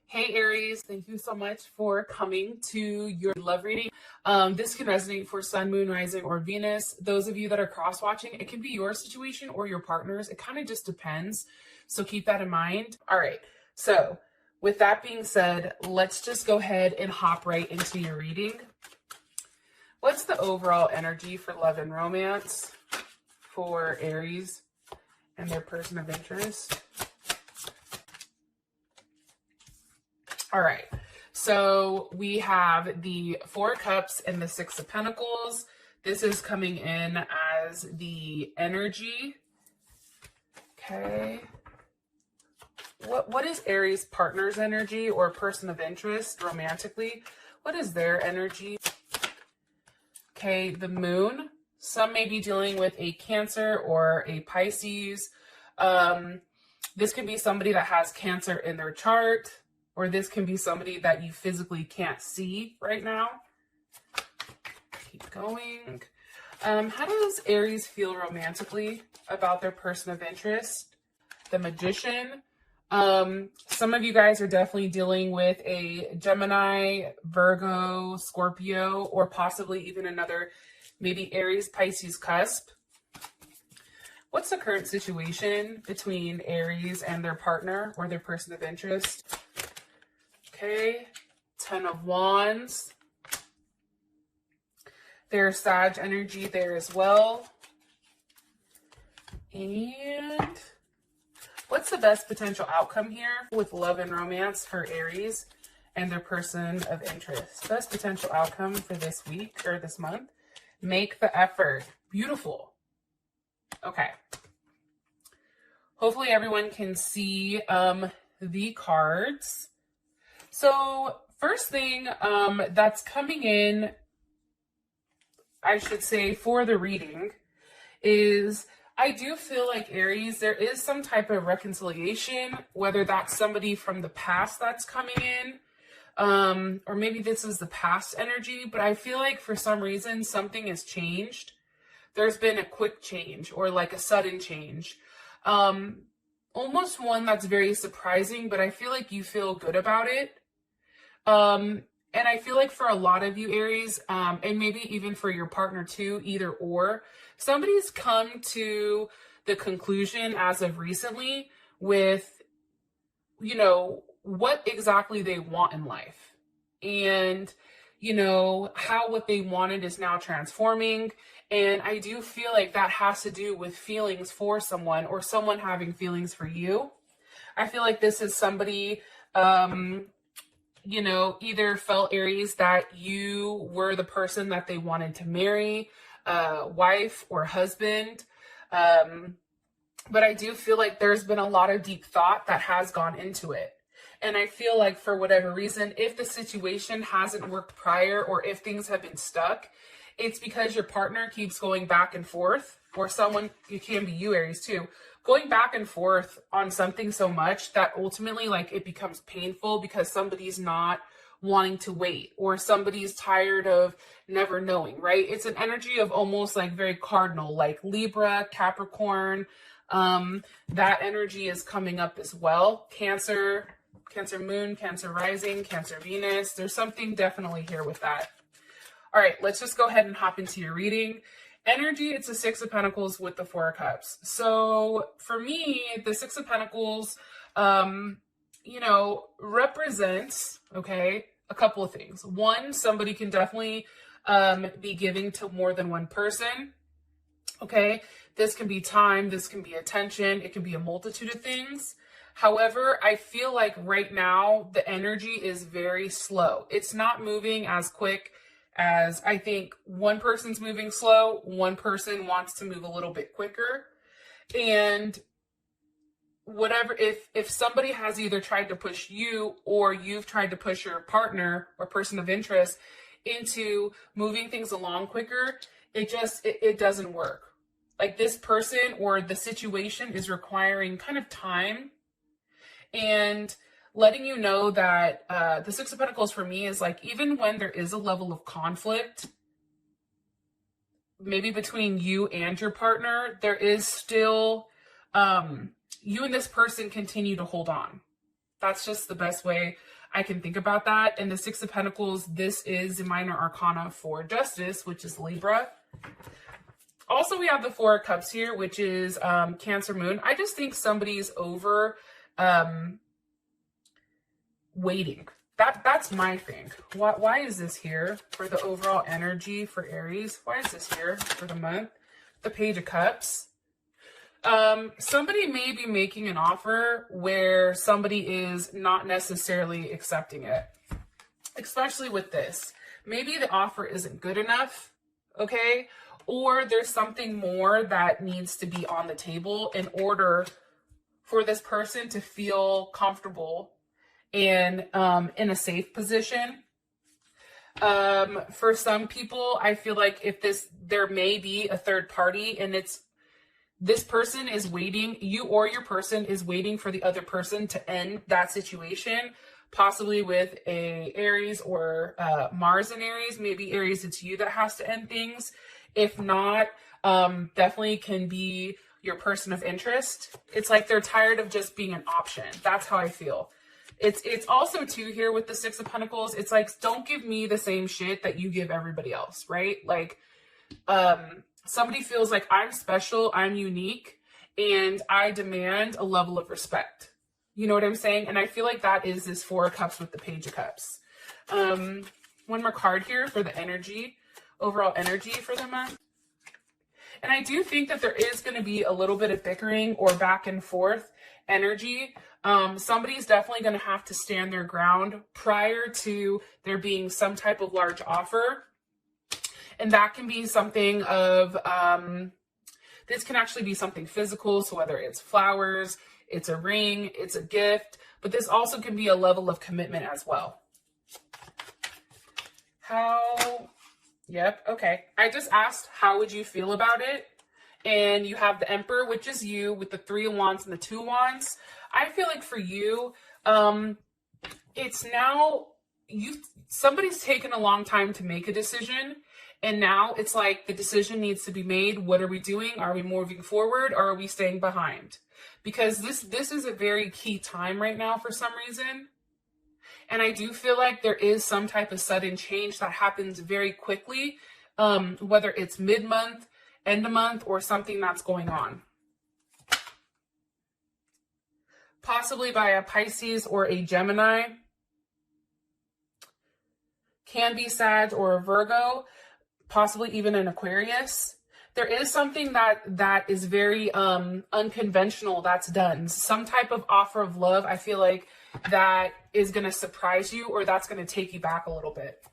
Hey Aries, thank you so much for coming to your love reading. This can resonate for Sun, Moon, Rising, or Venus. Those of you that are cross-watching, it can be your situation or your partner's. It kind of just depends. So keep that in mind. All right. So with that being said, let's just go ahead and hop right into your reading. What's the overall energy for love and romance for Aries and their person of interest? All right, so we have the Four of Cups and the Six of Pentacles. This is coming in as the energy. Okay. What is Aries partner's energy or person of interest romantically? What is their energy? Okay, the moon. Some may be dealing with a Cancer or a Pisces. This can be somebody that has Cancer in their chart, or this can be somebody that you physically can't see right now. Keep going. How does Aries feel romantically about their person of interest? The Magician. Some of you guys are definitely dealing with a Gemini, Virgo, Scorpio, or possibly even another maybe Aries, Pisces cusp. What's the current situation between Aries and their partner or their person of interest? Okay, Ten of Wands. There's Sag energy there as well. And what's the best potential outcome here with love and romance for Aries and their person of interest? Best potential outcome for this week or this month. Make the effort. Beautiful. Okay. Hopefully everyone can see the cards. So first thing that's coming in, I should say, for the reading is I do feel like Aries, there is some type of reconciliation, whether that's somebody from the past that's coming in, or maybe this is the past energy, but I feel like for some reason something has changed. There's been a quick change or like a sudden change. Almost one that's very surprising, but I feel like you feel good about it. And I feel like for a lot of you Aries, and maybe even for your partner too, either or, somebody's come to the conclusion as of recently with, you know, what exactly they want in life. And, you know, how what they wanted is now transforming. And I do feel like that has to do with feelings for someone or someone having feelings for you. I feel like this is somebody, you know, either felt Aries that you were the person that they wanted to marry, wife or husband. But I do feel like there's been a lot of deep thought that has gone into it. And I feel like for whatever reason, if the situation hasn't worked prior or if things have been stuck, it's because your partner keeps going back and forth, or someone, it can be you Aries too, going back and forth on something so much that ultimately like it becomes painful because somebody's not wanting to wait or somebody's tired of never knowing, right? It's an energy of almost like very cardinal, like Libra, Capricorn. That energy is coming up as well. Cancer, Cancer Moon, Cancer Rising, Cancer Venus. There's something definitely here with that. All right, let's just go ahead and hop into your reading. Energy, it's a Six of Pentacles with the Four of Cups. So for me, the Six of Pentacles, you know, represents, okay, a couple of things. One, somebody can definitely be giving to more than one person, okay? This can be time, this can be attention, it can be a multitude of things. However, I feel like right now, the energy is very slow. It's not moving as quick as I think one person's moving slow, one person wants to move a little bit quicker. And whatever, if somebody has either tried to push you or you've tried to push your partner or person of interest into moving things along quicker, it doesn't work. Like this person or the situation is requiring kind of time and letting you know that the Six of Pentacles for me is like, even when there is a level of conflict, maybe between you and your partner, there is still, you and this person continue to hold on. That's just the best way I can think about that. And the Six of Pentacles, this is the minor arcana for Justice, which is Libra. Also, we have the Four of Cups here, which is Cancer Moon. I just think somebody's over waiting. That's my thing. Why is this here for the overall energy for Aries? Why is this here for the month? The Page of Cups. Somebody may be making an offer where somebody is not necessarily accepting it, especially with this. Maybe the offer isn't good enough, okay? Or there's something more that needs to be on the table in order for this person to feel comfortable and in a safe position. For some people, I feel like there may be a third party, and this person is waiting, you or your person is waiting for the other person to end that situation, possibly with a Aries or Mars in Aries. Maybe Aries, it's you that has to end things. If not, definitely can be your person of interest. It's like they're tired of just being an option. That's how I feel. It's also too here with the Six of Pentacles. It's like, don't give me the same shit that you give everybody else, right? Like, somebody feels like I'm special, I'm unique, and I demand a level of respect. You know what I'm saying? And I feel like that is this Four of Cups with the Page of Cups. One more card here for the energy, overall energy for the month. And I do think that there is going to be a little bit of bickering or back and forth energy. Somebody's definitely going to have to stand their ground prior to there being some type of large offer. And that can be something of, this can actually be something physical. So whether it's flowers, it's a ring, it's a gift, but this also can be a level of commitment as well. Yep, okay. I just asked, how would you feel about it? And you have the Emperor, which is you, with the Three of Wands and the Two of Wands. I feel like for you, it's now, somebody's taken a long time to make a decision. And now it's like the decision needs to be made. What are we doing? Are we moving forward, or are we staying behind? Because this is a very key time right now for some reason. And I do feel like there is some type of sudden change that happens very quickly, whether it's mid-month, end of month, or something that's going on. Possibly by a Pisces or a Gemini. Can be Sag or a Virgo. Possibly even an Aquarius. There is something that is very unconventional that's done. Some type of offer of love, I feel like, that is going to surprise you, or that's going to take you back a little bit.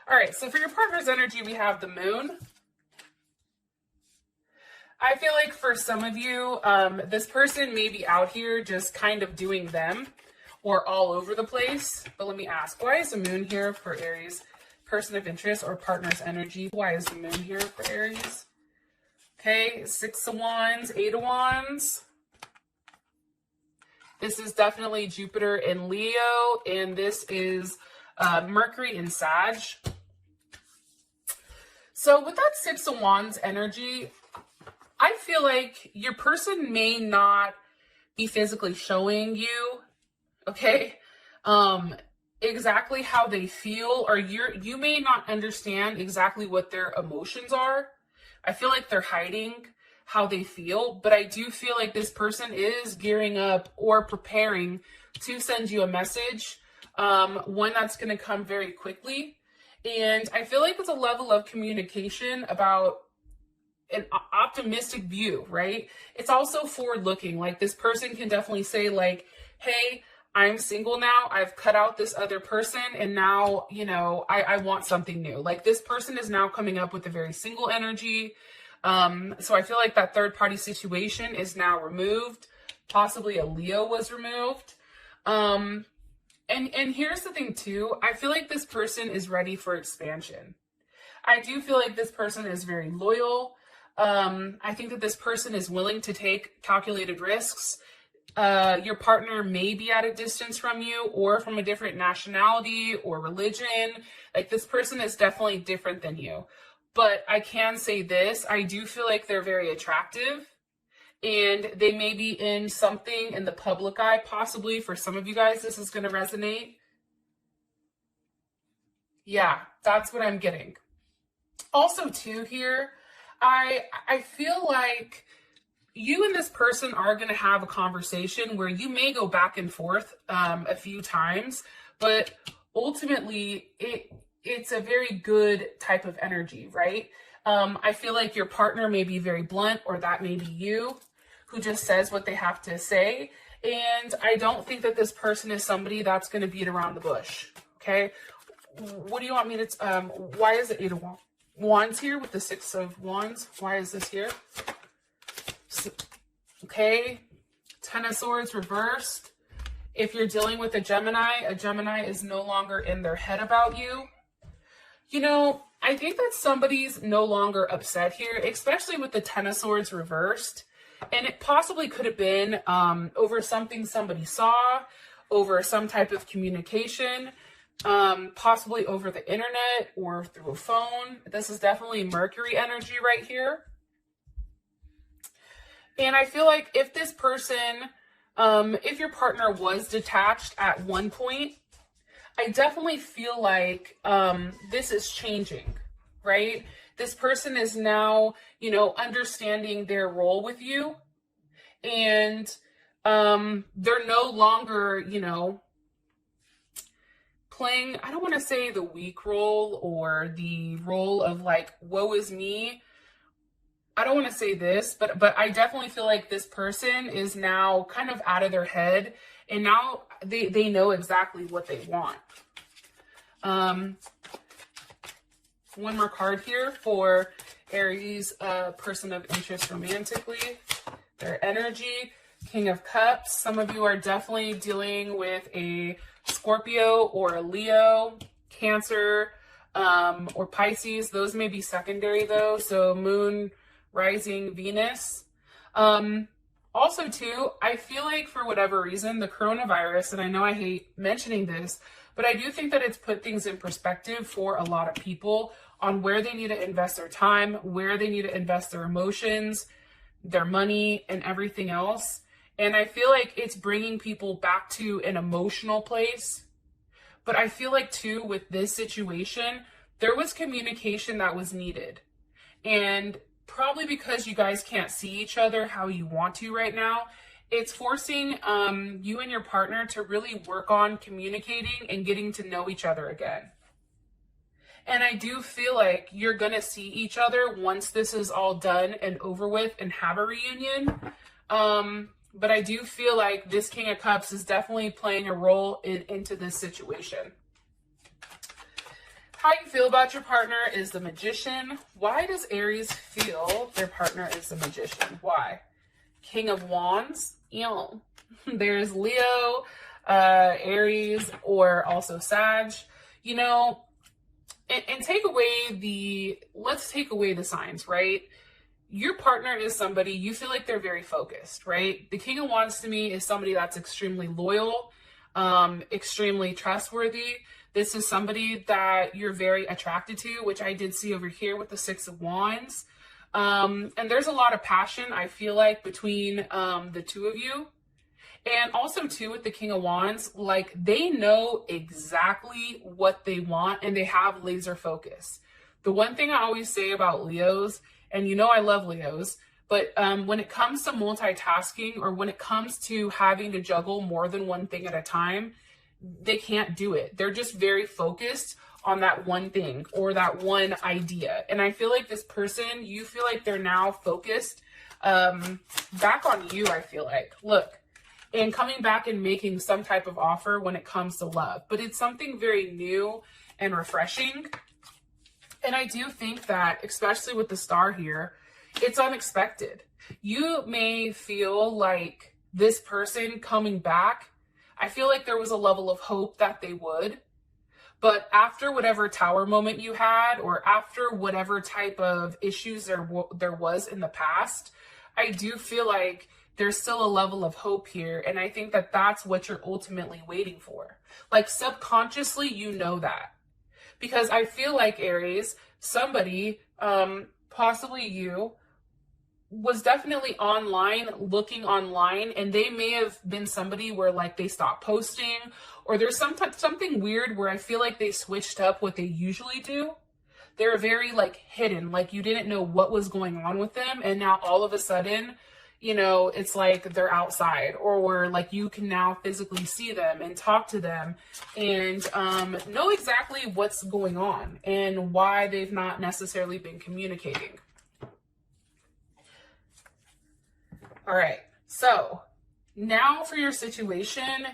All right, so for your partner's energy, we have the Moon. I feel like for some of you, this person may be out here just kind of doing them, or all over the place. But let me ask, why is the Moon here for Aries? Person of interest or partner's energy. Why is the Moon here for Aries? Okay, Six of Wands, Eight of Wands. This is definitely Jupiter in Leo, and this is Mercury in Sag. So with that Six of Wands energy, I feel like your person may not be physically showing you, okay, exactly how they feel, or you may not understand exactly what their emotions are. I feel like they're hiding how they feel, but I do feel like this person is gearing up or preparing to send you a message, one that's going to come very quickly. And I feel like it's a level of communication about an optimistic view, right? It's also forward looking. Like this person can definitely say like, hey, I'm single now. I've cut out this other person, and now, you know, I want something new. Like this person is now coming up with a very single energy. So I feel like that third party situation is now removed. Possibly a Leo was removed. And here's the thing too. I feel like this person is ready for expansion. I do feel like this person is very loyal. I think that this person is willing to take calculated risks. Your partner may be at a distance from you, or from a different nationality or religion. Like this person is definitely different than you. But I can say this, I do feel like they're very attractive, and they may be in something in the public eye. Possibly for some of you guys, this is going to resonate. Yeah, that's what I'm getting. Also, too, here, I feel like you and this person are going to have a conversation where you may go back and forth a few times, but ultimately it's a very good type of energy, right? I feel like your partner may be very blunt, or that may be you who just says what they have to say. And I don't think that this person is somebody that's going to beat around the bush. Okay. What do you want me to, why is it 8 of Wands here with the 6 of Wands? Why is this here? Okay. 10 of Swords reversed. If you're dealing with a Gemini is no longer in their head about you. You know, I think that somebody's no longer upset here, especially with the 10 of Swords reversed. And it possibly could have been over something somebody saw, over some type of communication, possibly over the internet or through a phone. This is definitely Mercury energy right here. And I feel like if this person, if your partner was detached at one point, I definitely feel like this is changing, right? This person is now, you know, understanding their role with you, and they're no longer, you know, playing, I don't want to say the weak role or the role of like, woe is me. I don't want to say this, but I definitely feel like this person is now kind of out of their head, and now they know exactly what they want. One more card here for Aries, person of interest romantically. Their energy, King of Cups. Some of you are definitely dealing with a Scorpio or a Leo, Cancer, or Pisces. Those may be secondary though. So Moon, Rising, Venus. Also too, I feel like for whatever reason, the coronavirus, and I know I hate mentioning this, but I do think that it's put things in perspective for a lot of people on where they need to invest their time, where they need to invest their emotions, their money, and everything else. And I feel like it's bringing people back to an emotional place. But I feel like too, with this situation, there was communication that was needed. And probably because you guys can't see each other how you want to right now, it's forcing you and your partner to really work on communicating and getting to know each other again. And I do feel like you're going to see each other once this is all done and over with and have a reunion. But I do feel like this King of Cups is definitely playing a role into this situation. How you feel about your partner is the Magician. Why does Aries feel their partner is the Magician? Why? King of Wands. Ew. There's Leo, Aries, or also Sag. You know, and take away let's take away the signs, right? Your partner is somebody, you feel like they're very focused, right? The King of Wands to me is somebody that's extremely loyal, extremely trustworthy. This is somebody that you're very attracted to, which I did see over here with the 6 of Wands. And there's a lot of passion, I feel like, between the two of you. And also, too, with the King of Wands, like, they know exactly what they want and they have laser focus. The one thing I always say about Leos, and you know I love Leos, but when it comes to multitasking, or when it comes to having to juggle more than one thing at a time, they can't do it. They're just very focused on that one thing or that one idea. And I feel like this person, you feel like they're now focused back on you, I feel like. Look, and coming back and making some type of offer when it comes to love. But it's something very new and refreshing. And I do think that, especially with the star here, it's unexpected. You may feel like this person coming back, I feel like there was a level of hope that they would. But after whatever tower moment you had, or after whatever type of issues there was in the past, I do feel like there's still a level of hope here. And I think that that's what you're ultimately waiting for. Like, subconsciously, you know that. Because I feel like, Aries, somebody, possibly you, was definitely online, looking online, and they may have been somebody where like they stopped posting, or there's something weird where I feel like they switched up what they usually do. They're very like hidden, like you didn't know what was going on with them, and now all of a sudden, you know, it's like they're outside, or like you can now physically see them and talk to them and know exactly what's going on and why they've not necessarily been communicating. All right, so now for your situation,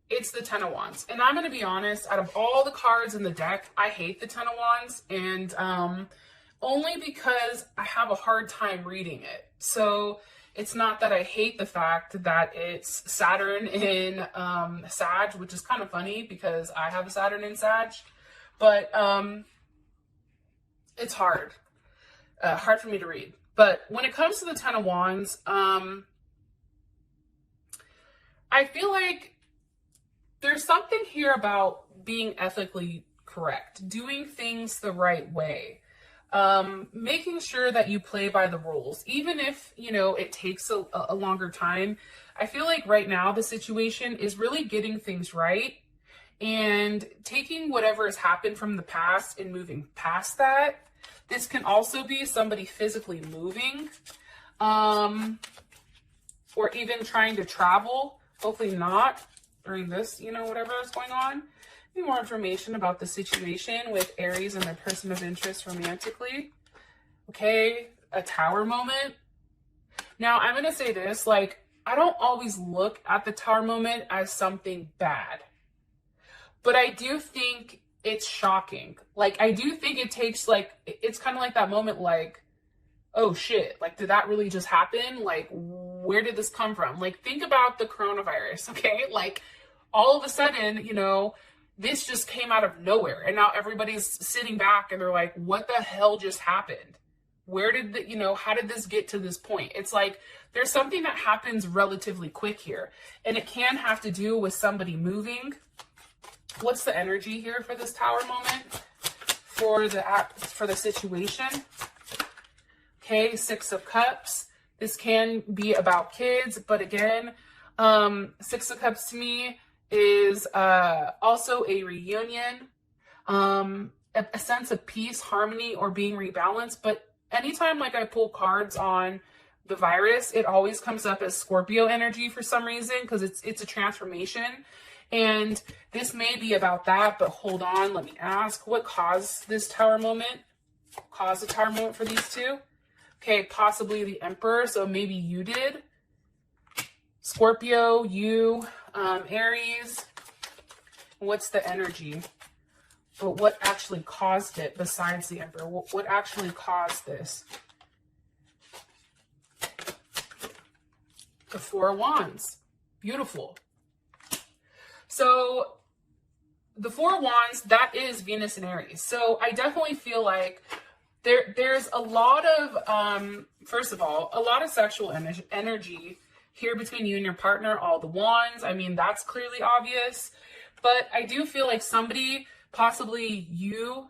it's the Ten of Wands. And I'm going to be honest, out of all the cards in the deck, I hate the Ten of Wands, and only because I have a hard time reading it. So it's not that I hate the fact that it's Saturn in Sag, which is kind of funny because I have a Saturn in Sag, but it's hard for me to read. But when it comes to the Ten of Wands, I feel like there's something here about being ethically correct, doing things the right way, making sure that you play by the rules, even if, you know, it takes a longer time. I feel like right now the situation is really getting things right and taking whatever has happened from the past and moving past that. This can also be somebody physically moving, or even trying to travel. Hopefully not during this, you know, whatever is going on. Need more information about the situation with Aries and their person of interest romantically. Okay, a Tower moment. Now, I'm going to say this, like, I don't always look at the Tower moment as something bad, but I do think it's shocking. Like, I do think it takes, like, it's kind of like that moment, like, oh shit, like, did that really just happen? Like, where did this come from? Like, think about the coronavirus, okay? Like, all of a sudden, you know, this just came out of nowhere, and now everybody's sitting back and they're like, what the hell just happened? Where did the, you know, how did this get to this point? It's like there's something that happens relatively quick here, and it can have to do with somebody moving. What's the energy here for this Tower moment for the situation? Okay, Six of Cups. This can be about kids, but again, Six of Cups to me is also a reunion, a sense of peace, harmony, or being rebalanced. But anytime like I pull cards on the virus, it always comes up as Scorpio energy for some reason, because it's a transformation. And this may be about that, but hold on, let me ask, what caused this Tower moment? Caused the Tower moment for these two? Okay, possibly the Emperor, so maybe you did. Scorpio, you, Aries. What's the energy? But what actually caused it besides the Emperor? What actually caused this? The Four of Wands. Beautiful. So the Four of Wands, that is Venus and Aries. So I definitely feel like there's a lot of, first of all, a lot of sexual energy here between you and your partner. All the wands, I mean, that's clearly obvious. But I do feel like somebody, possibly you,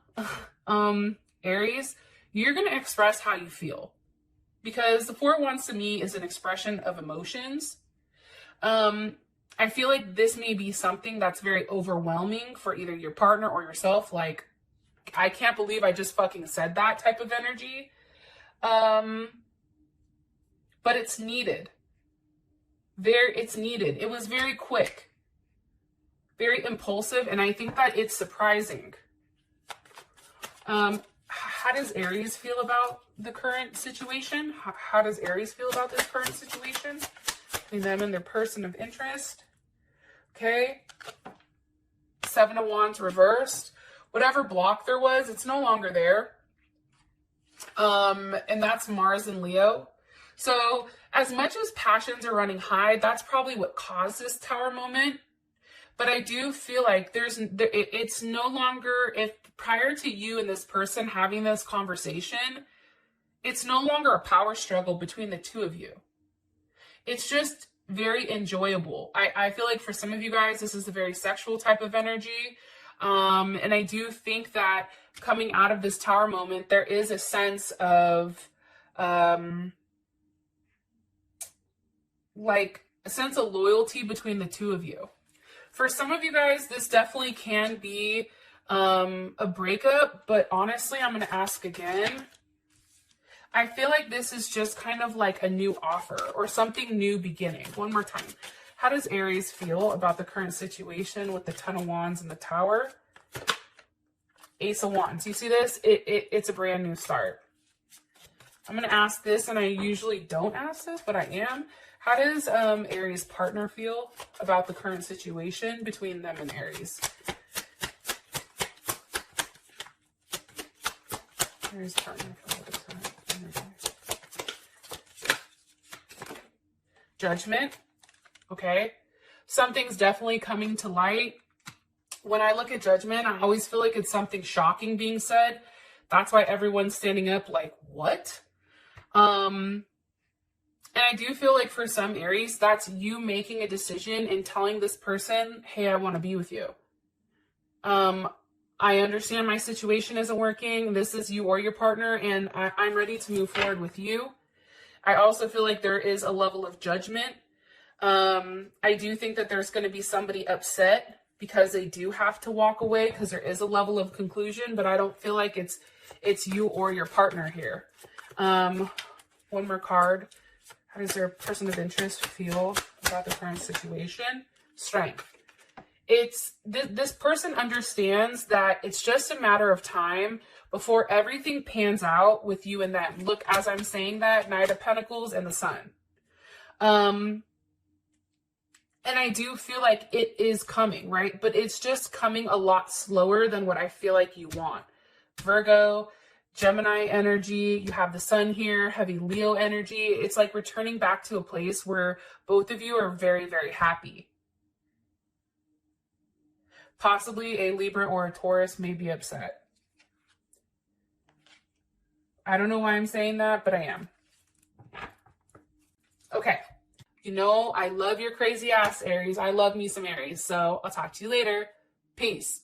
Aries, you're going to express how you feel. Because the Four of Wands to me is an expression of emotions. I feel like this may be something that's very overwhelming for either your partner or yourself. Like, I can't believe I just fucking said that type of energy. But it's needed. It's needed. It was very quick, very impulsive, and I think that it's surprising. How does Aries feel about the current situation? How does Aries feel about this current situation? Between them and their person of interest. Okay. Seven of Wands reversed. Whatever block there was, it's no longer there. And that's Mars and Leo. So as much as passions are running high, that's probably what caused this Tower moment. But I do feel like it's no longer, if prior to you and this person having this conversation, it's no longer a power struggle between the two of you. It's just very enjoyable. I feel like for some of you guys, this is a very sexual type of energy. And I do think that coming out of this Tower moment, there is a sense of like a sense of loyalty between the two of you. For some of you guys, this definitely can be a breakup, but honestly, I'm going to ask again. I feel like this is just kind of like a new offer or something new beginning. One more time. How does Aries feel about the current situation with the Ten of Wands and the Tower? Ace of Wands. You see this? It's a brand new start. I'm going to ask this, and I usually don't ask this, but I am. How does Aries' partner feel about the current situation between them and Aries? Aries' partner feel about the current energy. Judgment. Okay. Something's definitely coming to light. When I look at Judgment, I always feel like it's something shocking being said. That's why everyone's standing up like, what? And I do feel like for some Aries, that's you making a decision and telling this person, hey, I want to be with you. I understand my situation isn't working. This is you or your partner, and I'm ready to move forward with you. I also feel like there is a level of judgment. I do think that there's going to be somebody upset because they do have to walk away because there is a level of conclusion, but I don't feel like it's you or your partner here. One more card. How does your person of interest feel about the current situation? Strength. It's this person understands that it's just a matter of time before everything pans out with you and them. Look, as I'm saying that, Knight of Pentacles and the Sun. And I do feel like it is coming, right? But it's just coming a lot slower than what I feel like you want. Virgo, Gemini energy, you have the Sun here, heavy Leo energy. It's like returning back to a place where both of you are very, very happy. Possibly a Libra or a Taurus may be upset. I don't know why I'm saying that, but I am. Okay. You know, I love your crazy ass, Aries. I love me some Aries. So I'll talk to you later. Peace.